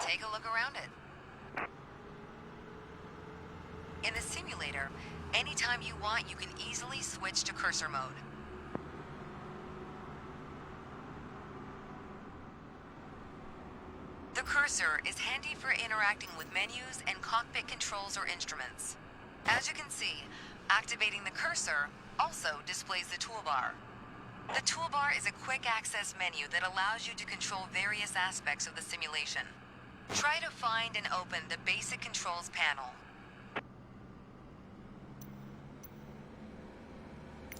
take a look around it. In the simulator, anytime you want, you can easily switch to cursor mode. The cursor is handy for interacting with menus and cockpit controls or instruments. As you can see, activating the cursor also displays the toolbar. The toolbar is a quick access menu that allows you to control various aspects of the simulation. Try to find and open the basic controls panel.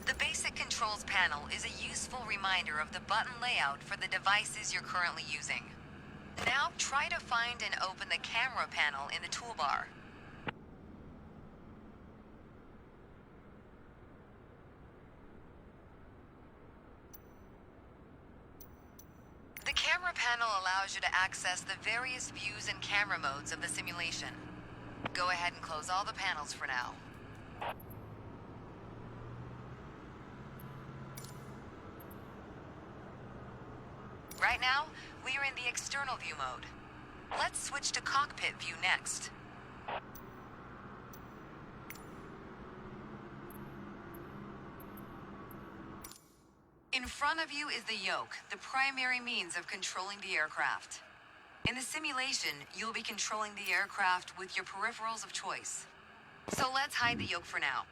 The basic controls panel is a useful reminder of the button layout for the devices you're currently using. Now try to find and open the camera panel in the toolbar. The camera panel allows you to access the various views and camera modes of the simulation. Go ahead and close all the panels for now. Right now, we are in the external view mode. Let's switch to cockpit view next. In front of you is the yoke, the primary means of controlling the aircraft. In the simulation, you'll be controlling the aircraft with your peripherals of choice. So let's hide the yoke for now.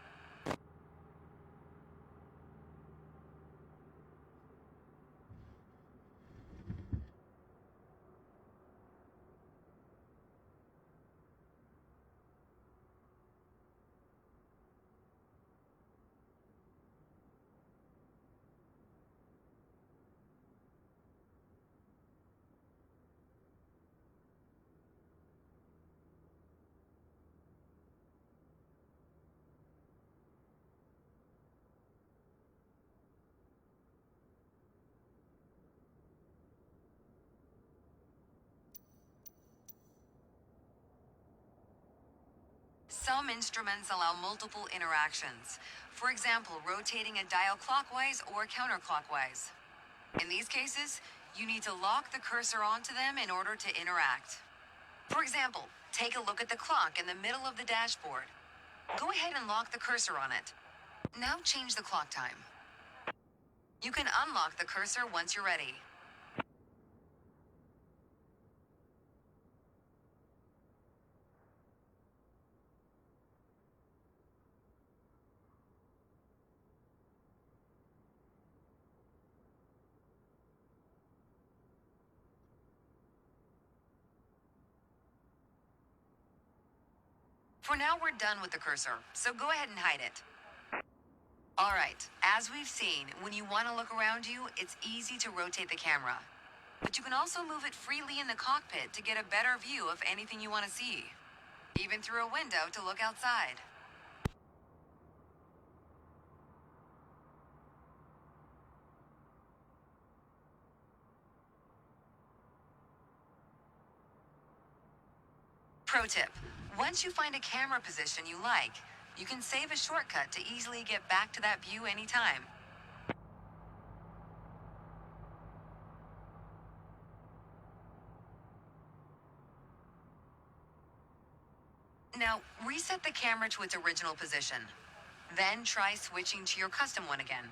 Some instruments allow multiple interactions. For example, rotating a dial clockwise or counterclockwise. In these cases, you need to lock the cursor onto them in order to interact. For example, take a look at the clock in the middle of the dashboard. Go ahead and lock the cursor on it. Now change the clock time. You can unlock the cursor once you're ready. For now, we're done with the cursor, so go ahead and hide it. Alright, as we've seen, when you want to look around you, it's easy to rotate the camera. But you can also move it freely in the cockpit to get a better view of anything you want to see. Even through a window to look outside. Pro tip, once you find a camera position you like, you can save a shortcut to easily get back to that view anytime. Now, reset the camera to its original position. Then try switching to your custom one again.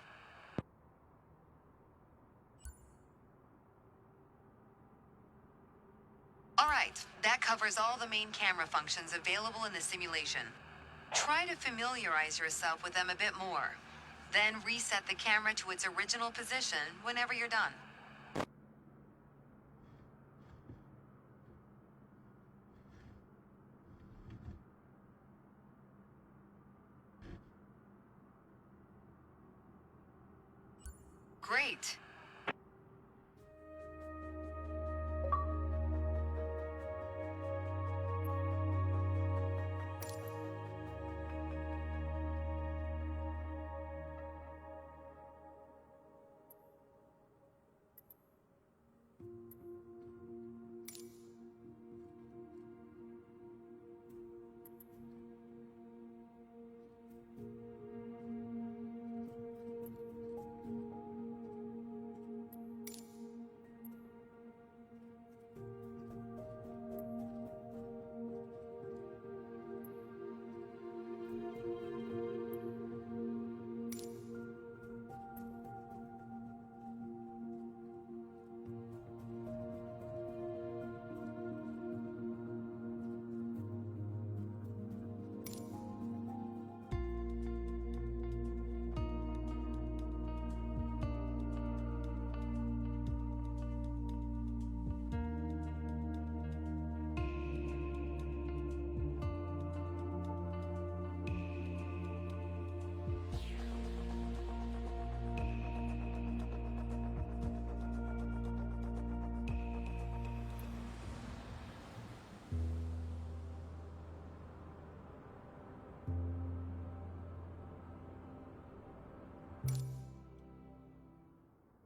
Alright, that covers all the main camera functions available in the simulation. Try to familiarize yourself with them a bit more. Then reset the camera to its original position whenever you're done. Great.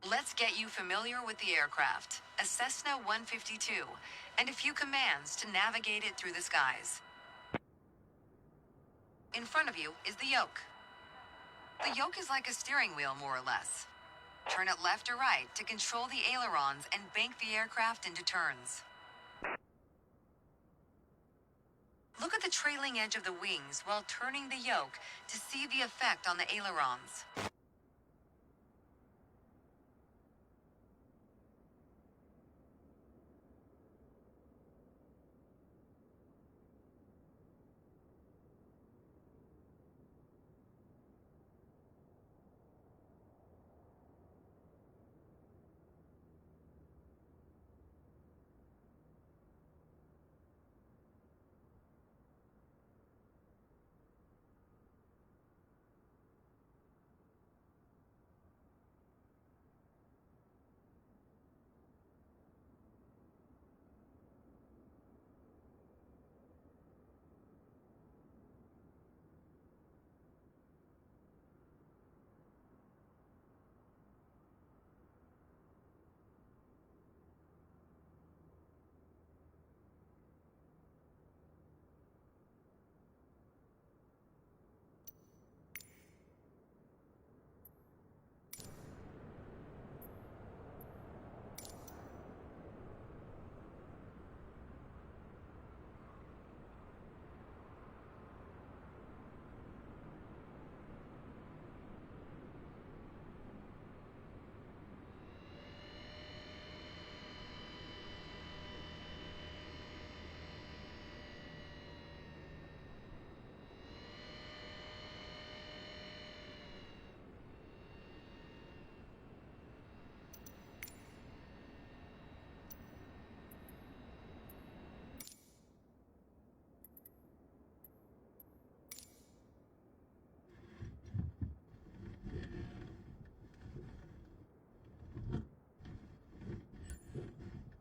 Let's get you familiar with the aircraft, a Cessna 152, and a few commands to navigate it through the skies. In front of you is the yoke. The yoke is like a steering wheel, more or less. Turn it left or right to control the ailerons and bank the aircraft into turns. Look at the trailing edge of the wings while turning the yoke to see the effect on the ailerons.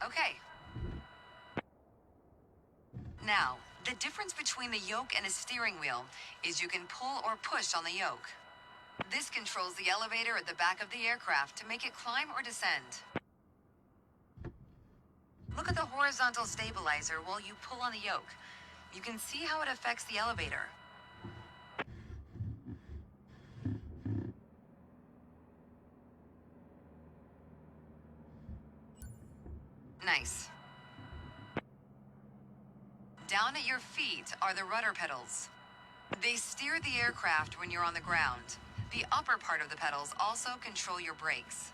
Okay. Now, the difference between the yoke and a steering wheel is you can pull or push on the yoke. This controls the elevator at the back of the aircraft to make it climb or descend. Look at the horizontal stabilizer while you pull on the yoke. You can see how it affects the elevator. Nice. Down at your feet are the rudder pedals. They steer the aircraft when you're on the ground. The upper part of the pedals also control your brakes.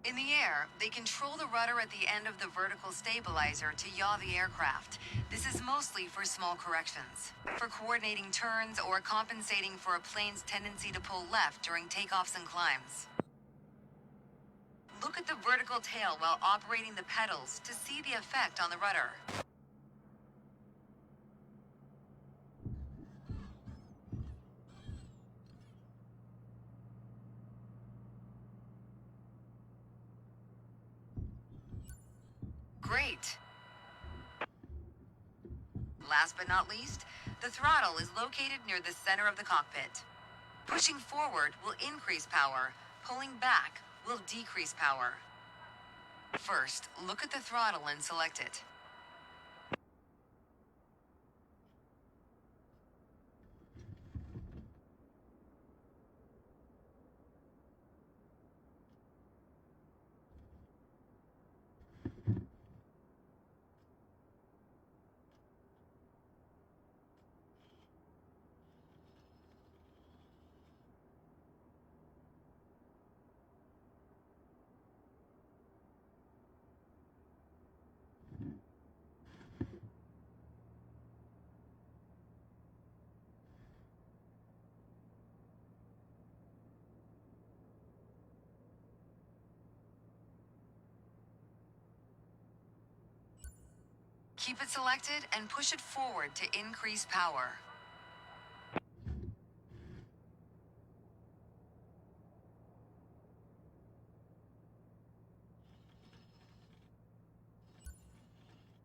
In the air, they control the rudder at the end of the vertical stabilizer to yaw the aircraft. This is mostly for small corrections, for coordinating turns or compensating for a plane's tendency to pull left during takeoffs and climbs. Look at the vertical tail while operating the pedals to see the effect on the rudder. Great. Last but not least, the throttle is located near the center of the cockpit. Pushing forward will increase power. Pulling back will decrease power. First, look at the throttle and select it. Keep it selected and push it forward to increase power.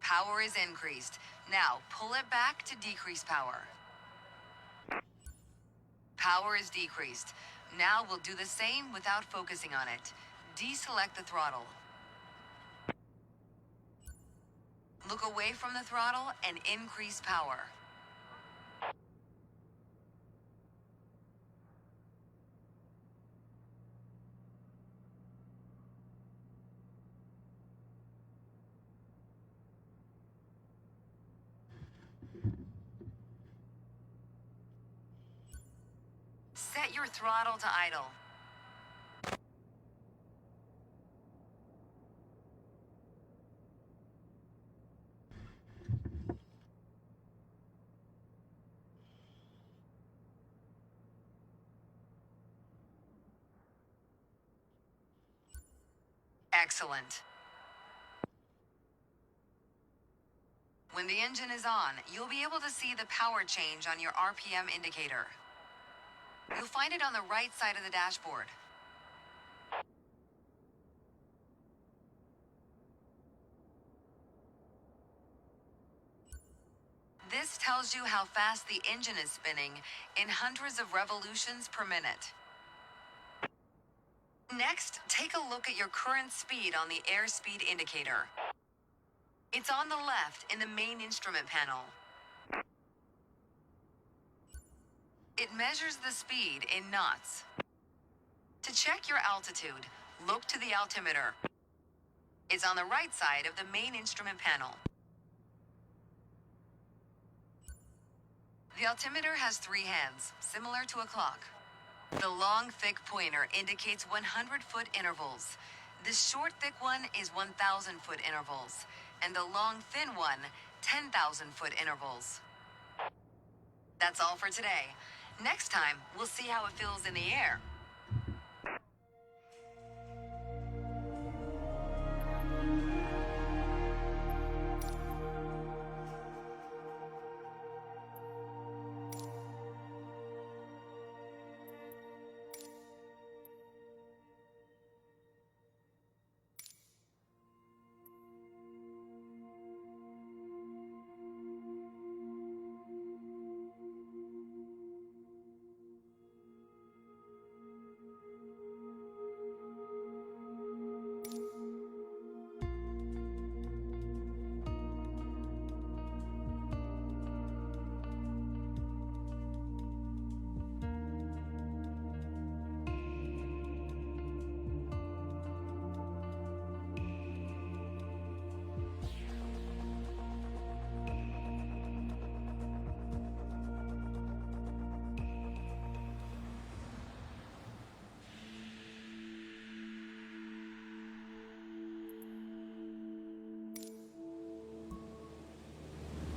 Power is increased. Now, pull it back to decrease power. Power is decreased. Now we'll do the same without focusing on it. Deselect the throttle. Look away from the throttle and increase power. Set your throttle to idle. Excellent. When the engine is on, you'll be able to see the power change on your RPM indicator. You'll find it on the right side of the dashboard. This tells you how fast the engine is spinning in hundreds of revolutions per minute. Next, take a look at your current speed on the airspeed indicator. It's on the left in the main instrument panel. It measures the speed in knots. To check your altitude, look to the altimeter. It's on the right side of the main instrument panel. The altimeter has 3 hands, similar to a clock. The long, thick pointer indicates 100-foot intervals. The short, thick one is 1,000-foot intervals, and the long, thin one, 10,000-foot intervals. That's all for today. Next time, we'll see how it feels in the air.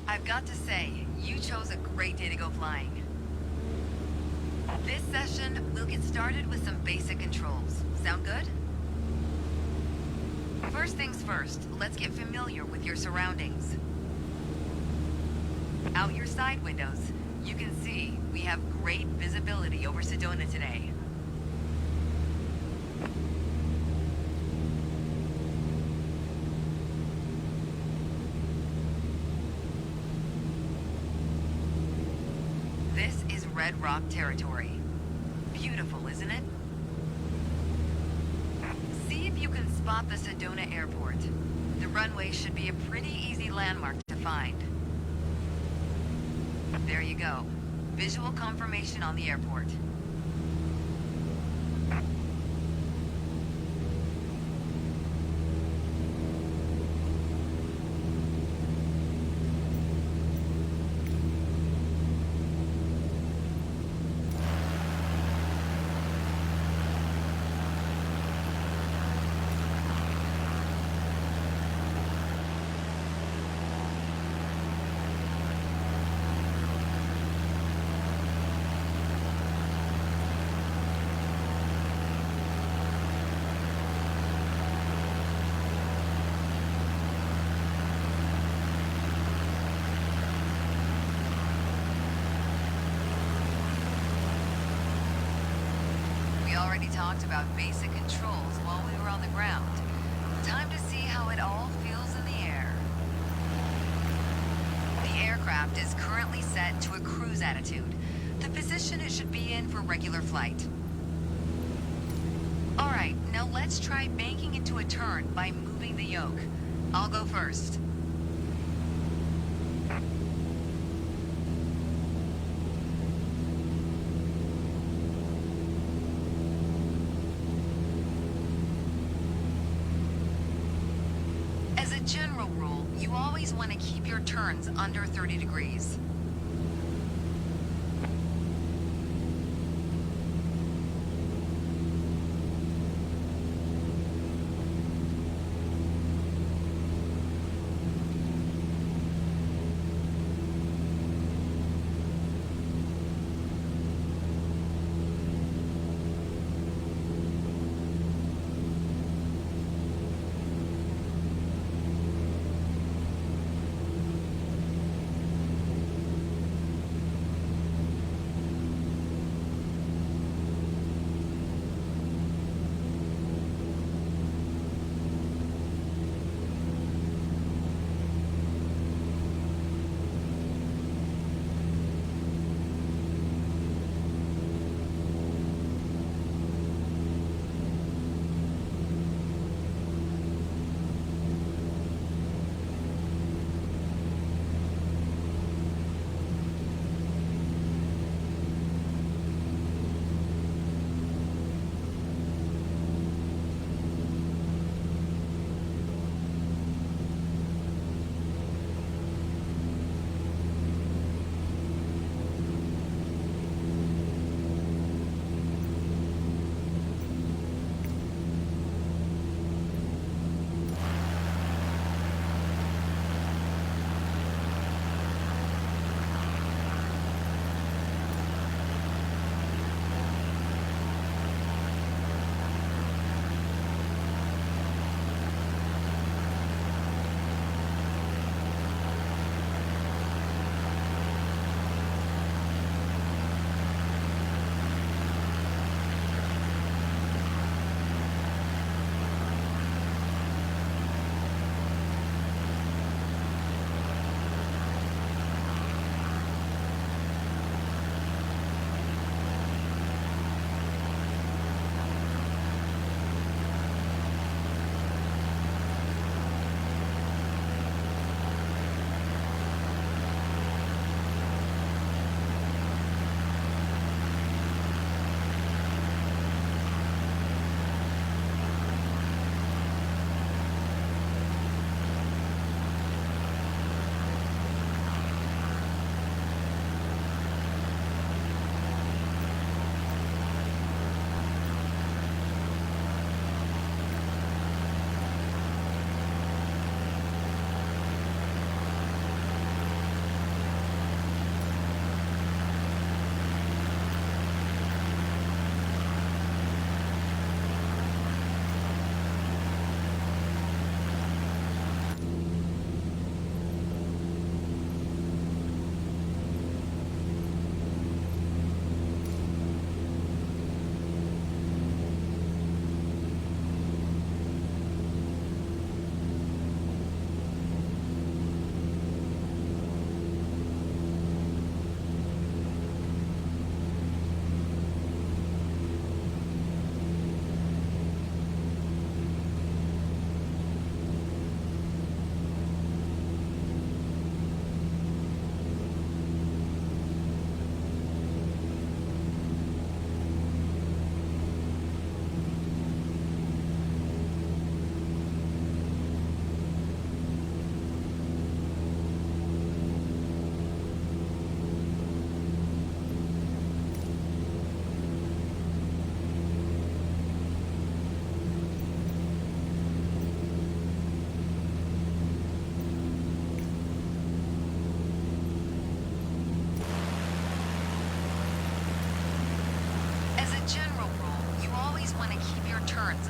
I've got to say, you chose a great day to go flying. This session, we'll get started with some basic controls. Sound good? First things first, let's get familiar with your surroundings. Out your side windows, you can see we have great visibility over Sedona today. This is Red Rock territory. Beautiful, isn't it? See if you can spot the Sedona Airport. The runway should be a pretty easy landmark to find. There you go. Visual confirmation on the airport. We already talked about basic controls while we were on the ground. Time to see how it all feels in the air. The aircraft is currently set to a cruise attitude, the position it should be in for regular flight. Alright, now let's try banking into a turn by moving the yoke. I'll go first. As a general rule, you always want to keep your turns under 30 degrees.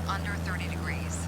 Under 30 degrees.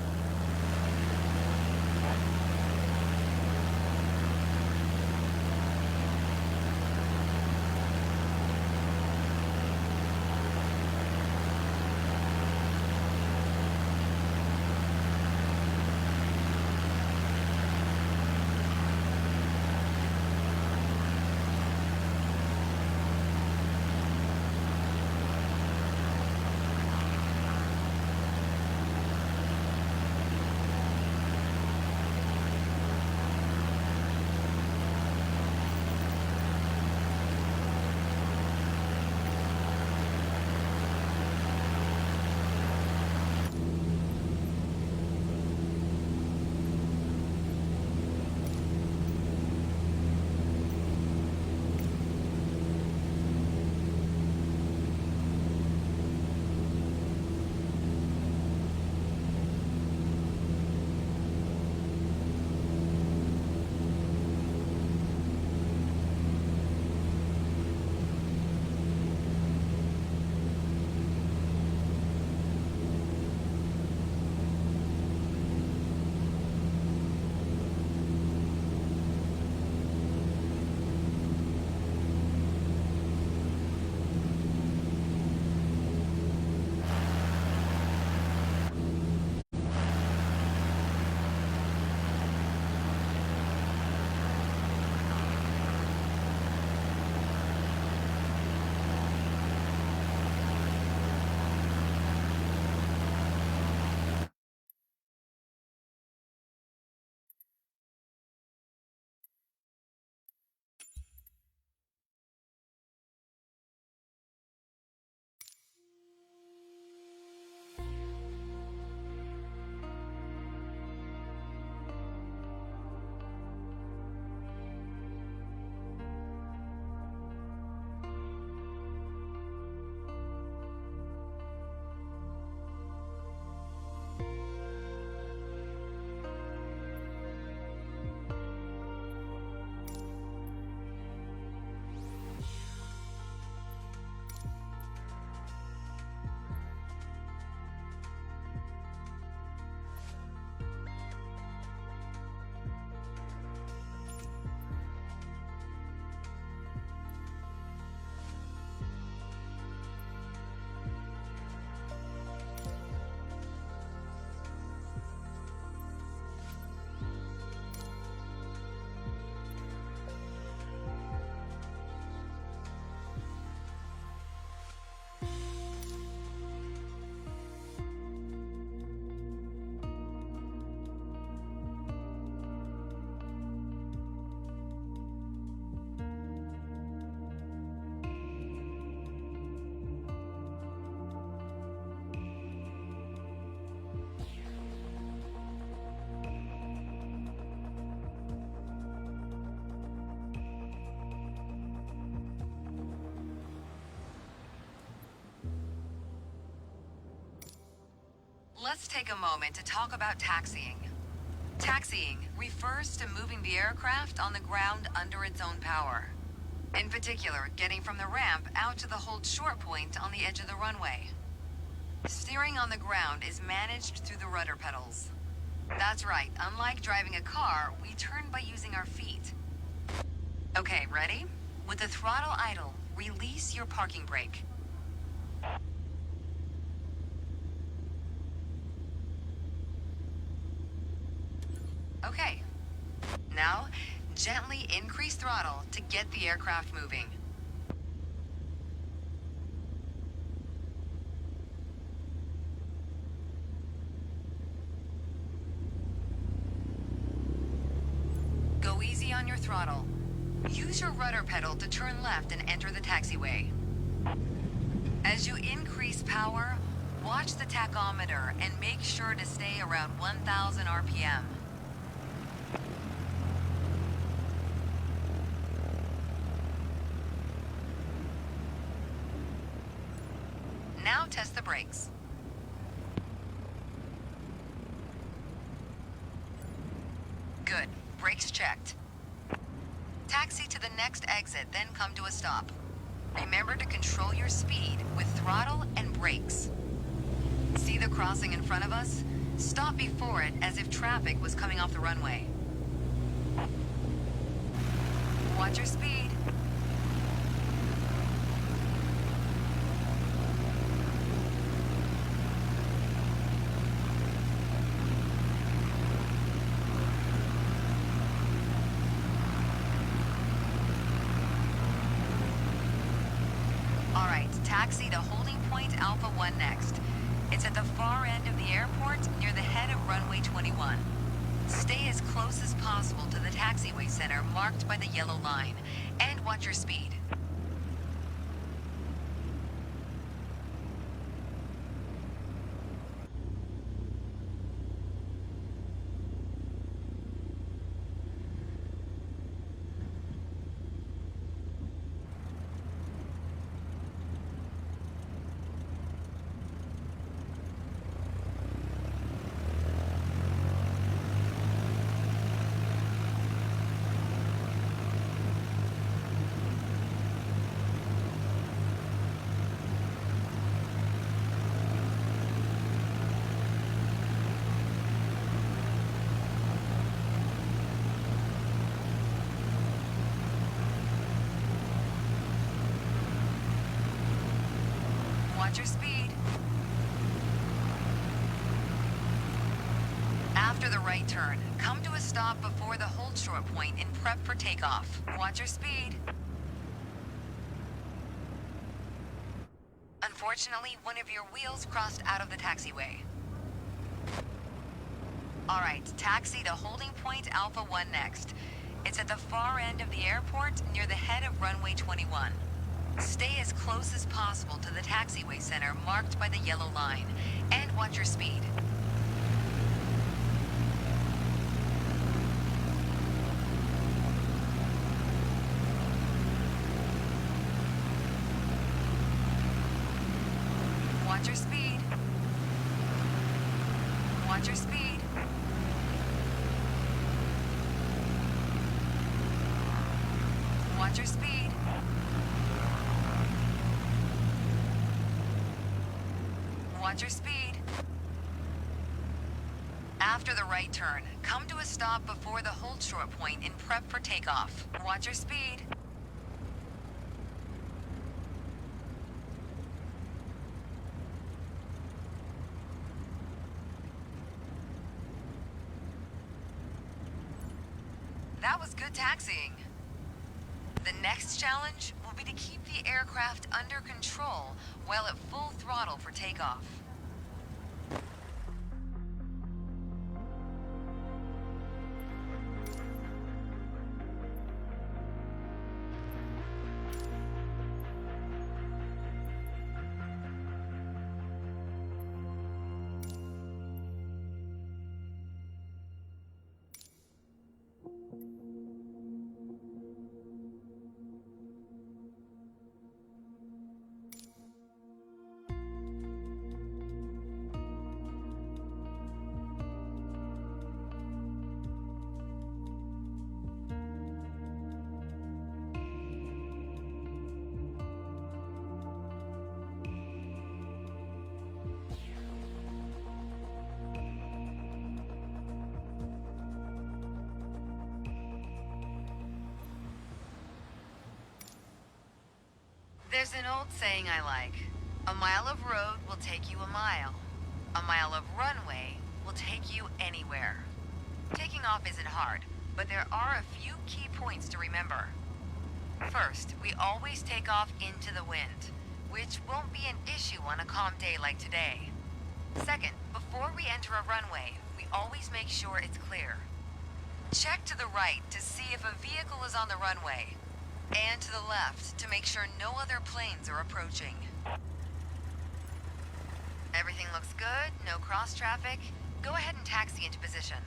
Let's take a moment to talk about taxiing. Taxiing refers to moving the aircraft on the ground under its own power. In particular, getting from the ramp out to the hold short point on the edge of the runway. Steering on the ground is managed through the rudder pedals. That's right, unlike driving a car, we turn by using our feet. Okay, ready? With the throttle idle, release your parking brake. Okay. Now, gently increase throttle to get the aircraft moving. Go easy on your throttle. Use your rudder pedal to turn left and enter the taxiway. As you increase power, watch the tachometer and make sure to stay around 1,000 RPM. Now test the brakes. Good. Brakes checked. Taxi to the next exit, then come to a stop. Remember to control your speed with throttle and brakes. See the crossing in front of us? Stop before it as if traffic was coming off the runway. Watch your speed. Alright, taxi to holding point Alpha 1 next. It's at the far end of the airport near the head of runway 21. Stay as close as possible to the taxiway center marked by the yellow line, and watch your speed. Watch your speed. After the right turn, come to a stop before the hold short point and prep for takeoff. Watch your speed. Unfortunately, one of your wheels crossed out of the taxiway. Alright, taxi to holding point Alpha 1 next. It's at the far end of the airport near the head of runway 21. Stay as close as possible to the taxiway center marked by the yellow line, and watch your speed. Watch your speed. Watch your speed. Watch your speed. Watch your speed. After the right turn, come to a stop before the hold short point and prep for takeoff. Watch your speed. That was good taxiing. The next challenge will be to keep the aircraft under control while at full throttle for takeoff. There's an old saying I like. A mile of road will take you a mile. A mile of runway will take you anywhere. Taking off isn't hard, but there are a few key points to remember. First, we always take off into the wind, which won't be an issue on a calm day like today. Second, before we enter a runway, we always make sure it's clear. Check to the right to see if a vehicle is on the runway, and to the left to make sure no other planes are approaching. Everything looks good, no cross traffic. Go ahead and taxi into position.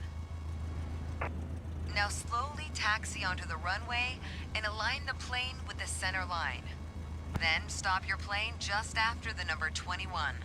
Now slowly taxi onto the runway and align the plane with the center line. Then stop your plane just after the number 21.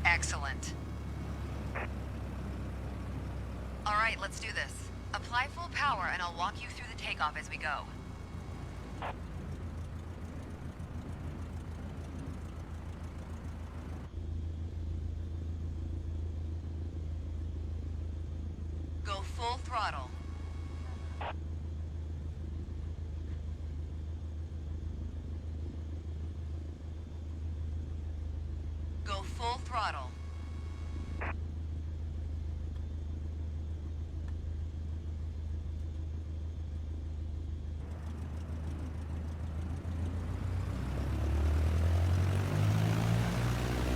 Excellent. All right, let's do this. Apply full power and I'll walk you through the takeoff as we go. Go full throttle. Go full throttle.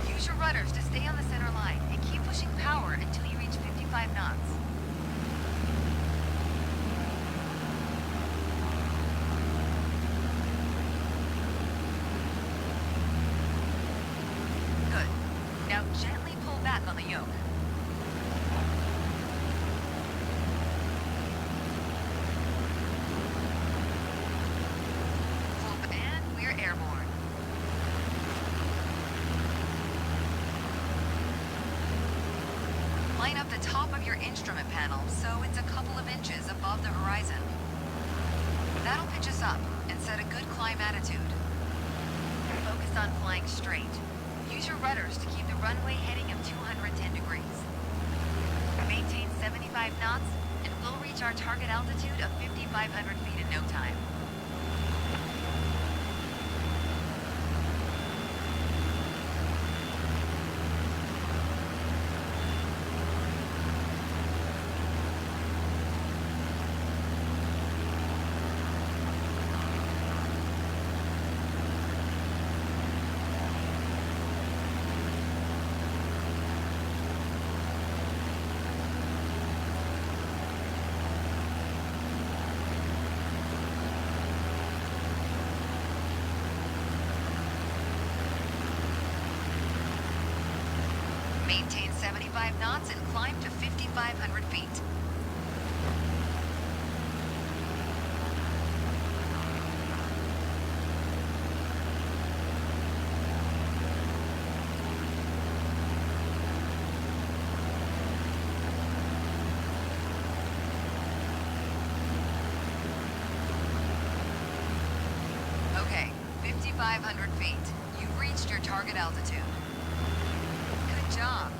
Use your rudders to stay on the center line and keep pushing power until you reach 55 knots. Good. Now gently pull back on the yoke. And we're airborne. Line up the top of your instrument panel so it's a couple of inches above the horizon. That'll pitch us up and set a good climb attitude. Focus on flying straight. Use your rudders to keep the runway heading of 210 degrees. Maintain 75 knots and we'll reach our target altitude of 5,500 feet in no time. Maintain 75 knots and climb to 5,500 feet. Okay, 5,500 feet. You've reached your target altitude. Good job.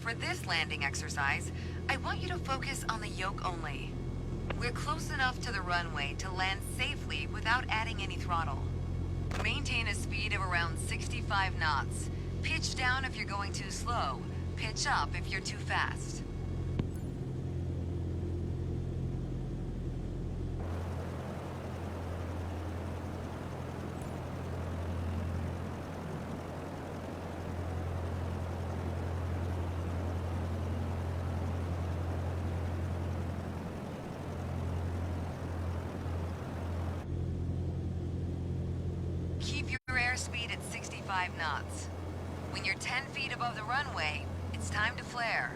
For this landing exercise, I want you to focus on the yoke only. We're close enough to the runway to land safely without adding any throttle. Maintain a speed of around 65 knots. Pitch down if you're going too slow. Pitch up if you're too fast. Keep your airspeed at 65 knots. When you're 10 feet above the runway, it's time to flare.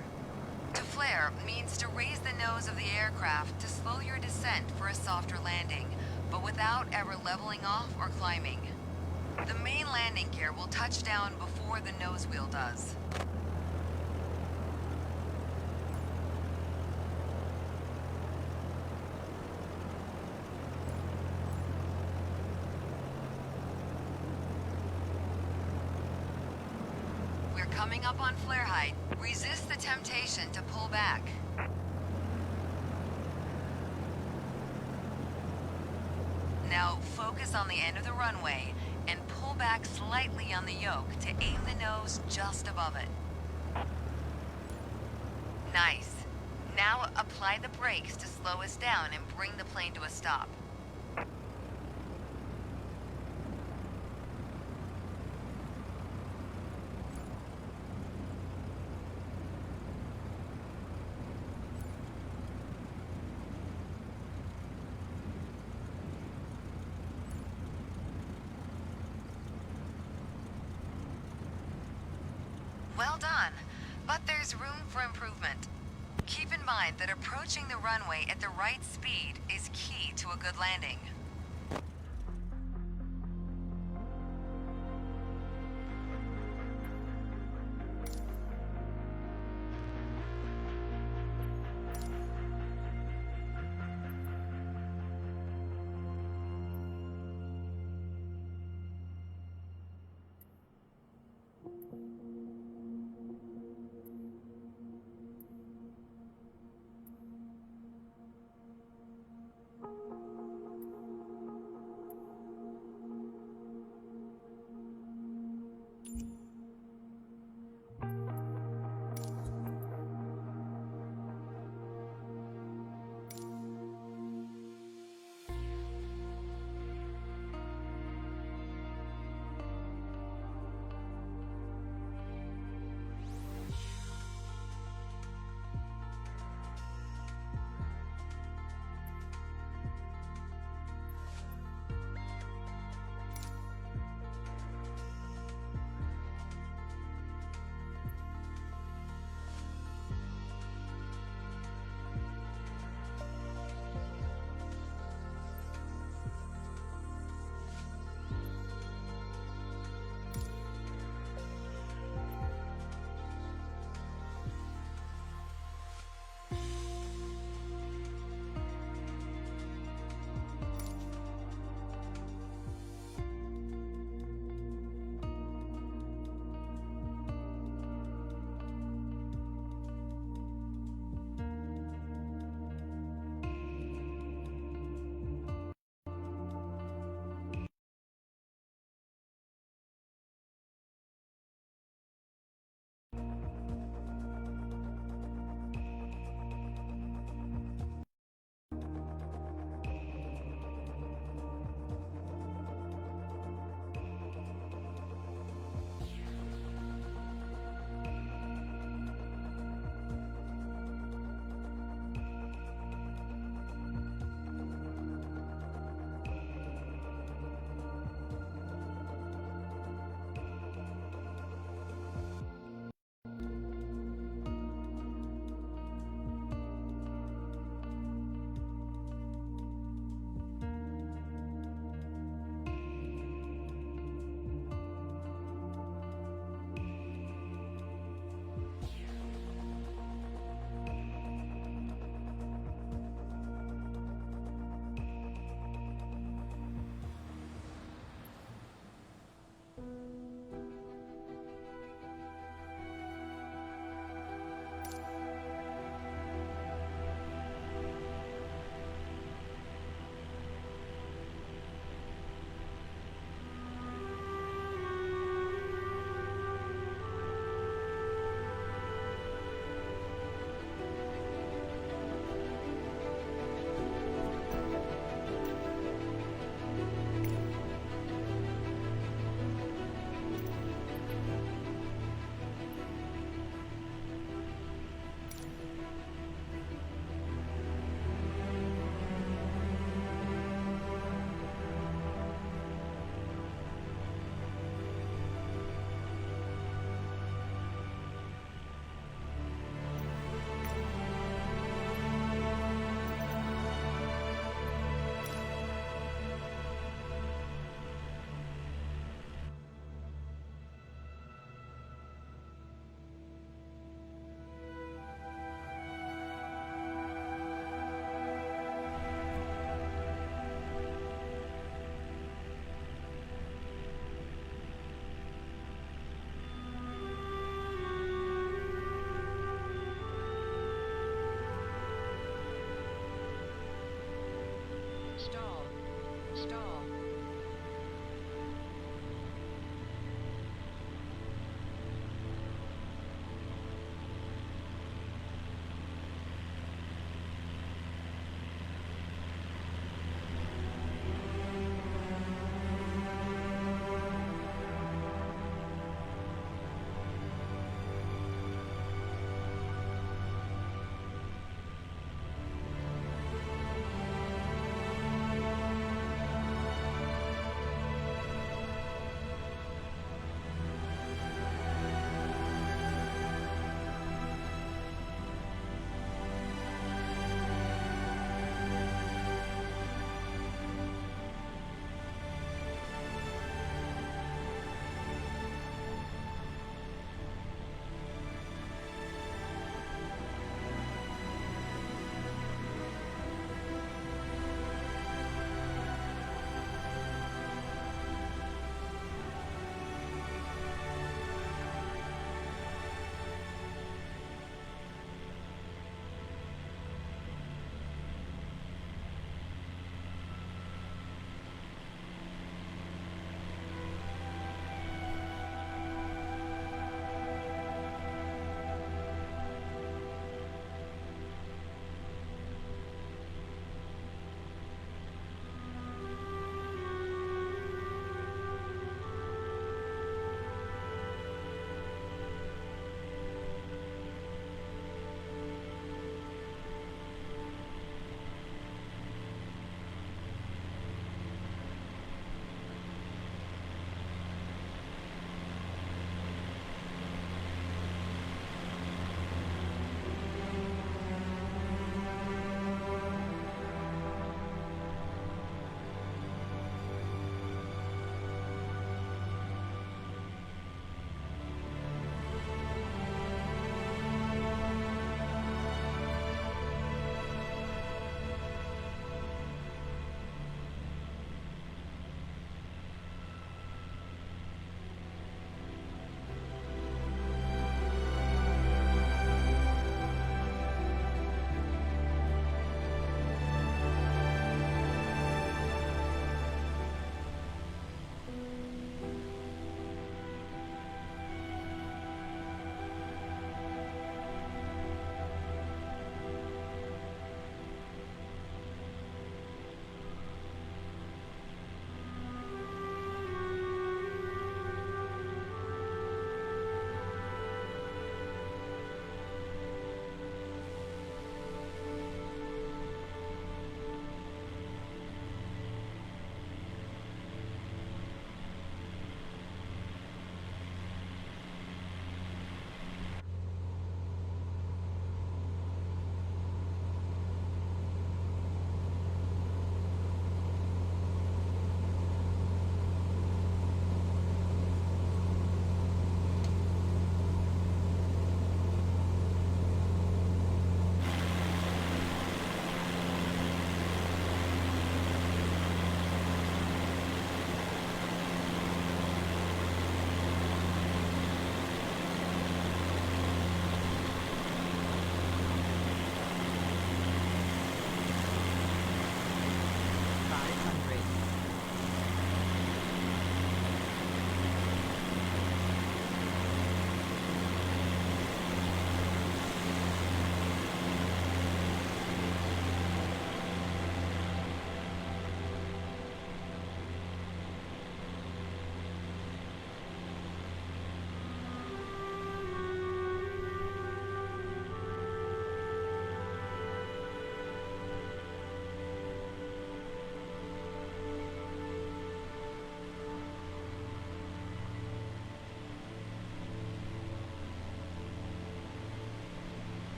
To flare means to raise the nose of the aircraft to slow your descent for a softer landing, but without ever leveling off or climbing. The main landing gear will touch down before the nose wheel does. We're coming up on flare height. Resist the temptation to pull back. Now focus on the end of the runway and pull back slightly on the yoke to aim the nose just above it. Nice. Now apply the brakes to slow us down and bring the plane to a stop. Well done, but there's room for improvement. Keep in mind that approaching the runway at the right speed is key to a good landing.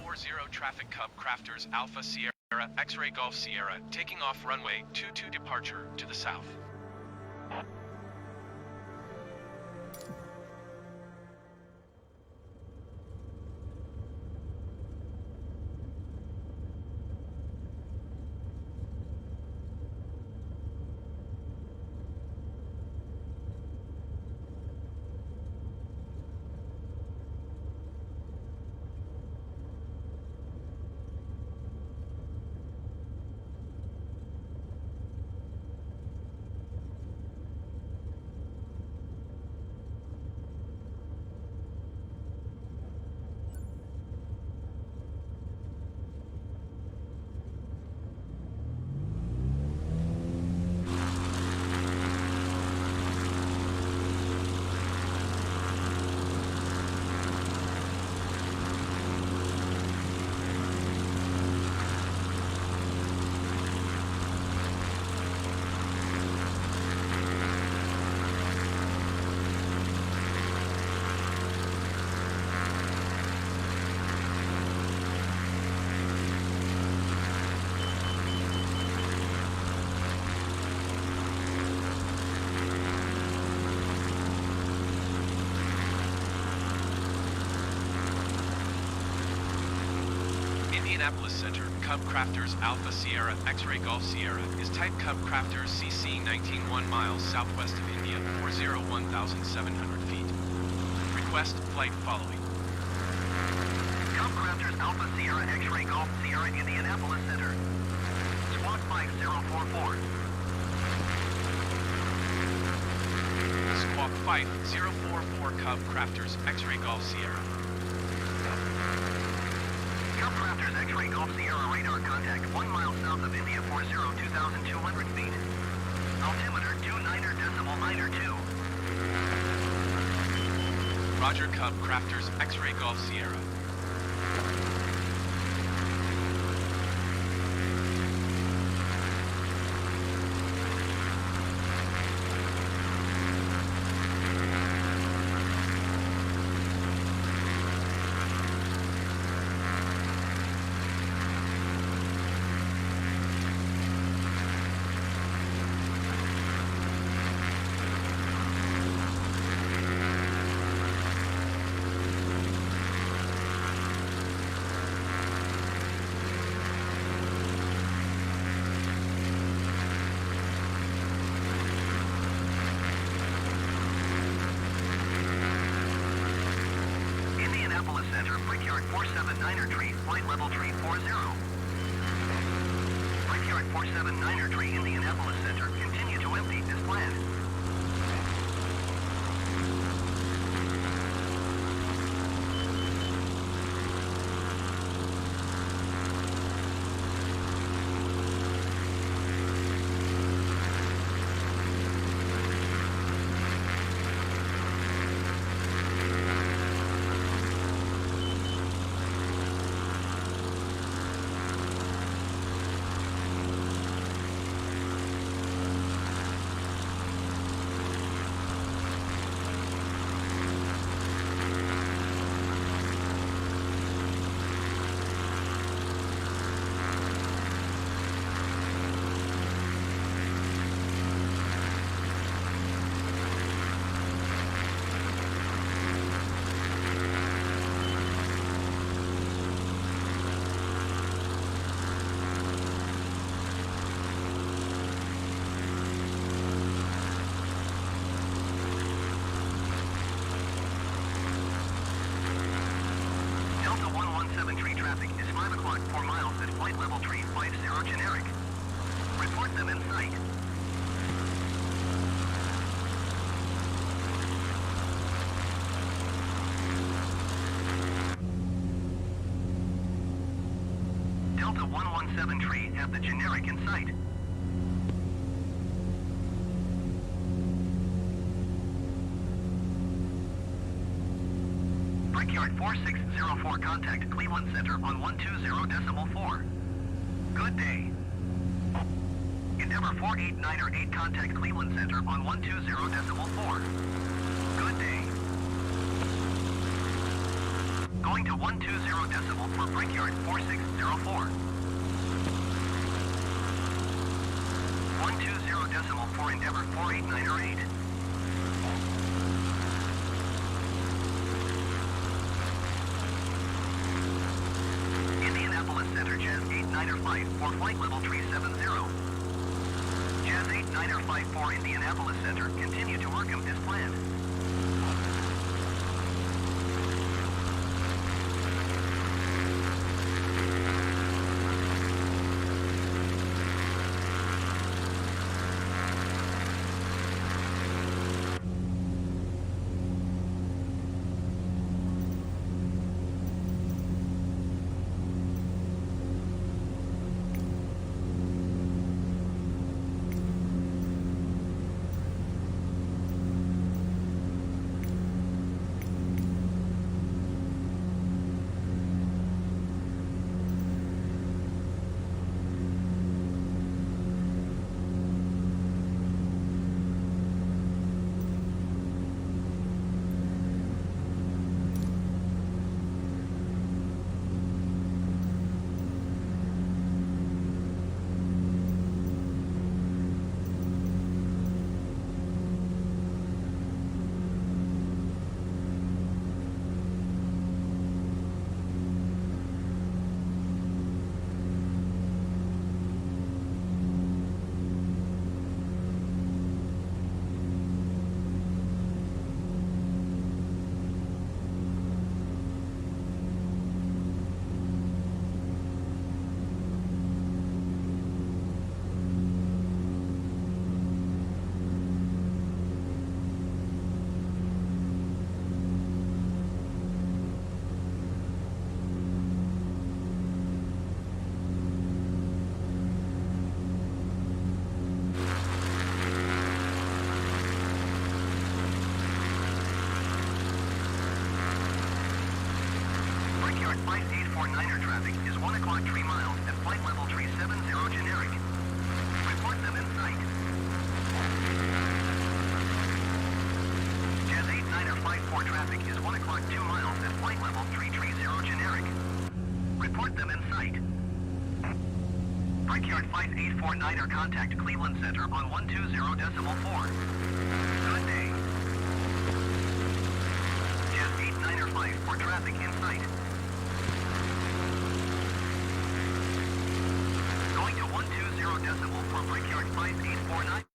40 traffic Cub Crafters Alpha Sierra X-Ray Golf Sierra taking off runway 22 departure to the south. Indianapolis Center, Cub Crafters Alpha Sierra X-Ray Golf Sierra is type Cub Crafters CC 19 1 miles southwest of India, 1,700 feet. Request flight following. Cub Crafters Alpha Sierra X-Ray Golf Sierra Indianapolis Center. Squawk 5044. Squawk 5044 Cub Crafters X-Ray Golf Sierra. Cub Crafters X-Ray Golf Sierra radar contact 1 mile south of India 2,200 feet. Altimeter 29.92. Roger Cub Crafters X-Ray Golf Sierra. Center, Brickyard 479er tree, flight level tree 40. Brickyard 479er tree, Indianapolis Center, continue to empty as planned. Traffic is 5 o'clock, 4 miles at flight level tree 50 generic. Report them in sight. Delta 117 tree have the generic in sight. Brickyard 4604 contact Cleveland Center on 120.4. Good day. Endeavor 489er8 contact Cleveland Center on 120.4. Good day. Going Going to 120 decimal for Brickyard 4604. 120 decimal for Endeavor 4898. Indianapolis Center, Jazz 8905 for flight level 370. Jazz 8954 Indianapolis Center, continue to Arkham as planned. Brickyard 5849er traffic is 1 o'clock 3 miles at flight level 370 generic. Report them in sight. Jazz 8954 traffic is 1 o'clock 2 miles at flight level 330 generic. Report them in sight. Brickyard 5849er contact Cleveland Center on 120.4. Good day. Jazz 8905 for traffic in sight. Going to 120 decimal for Brickyard 5849.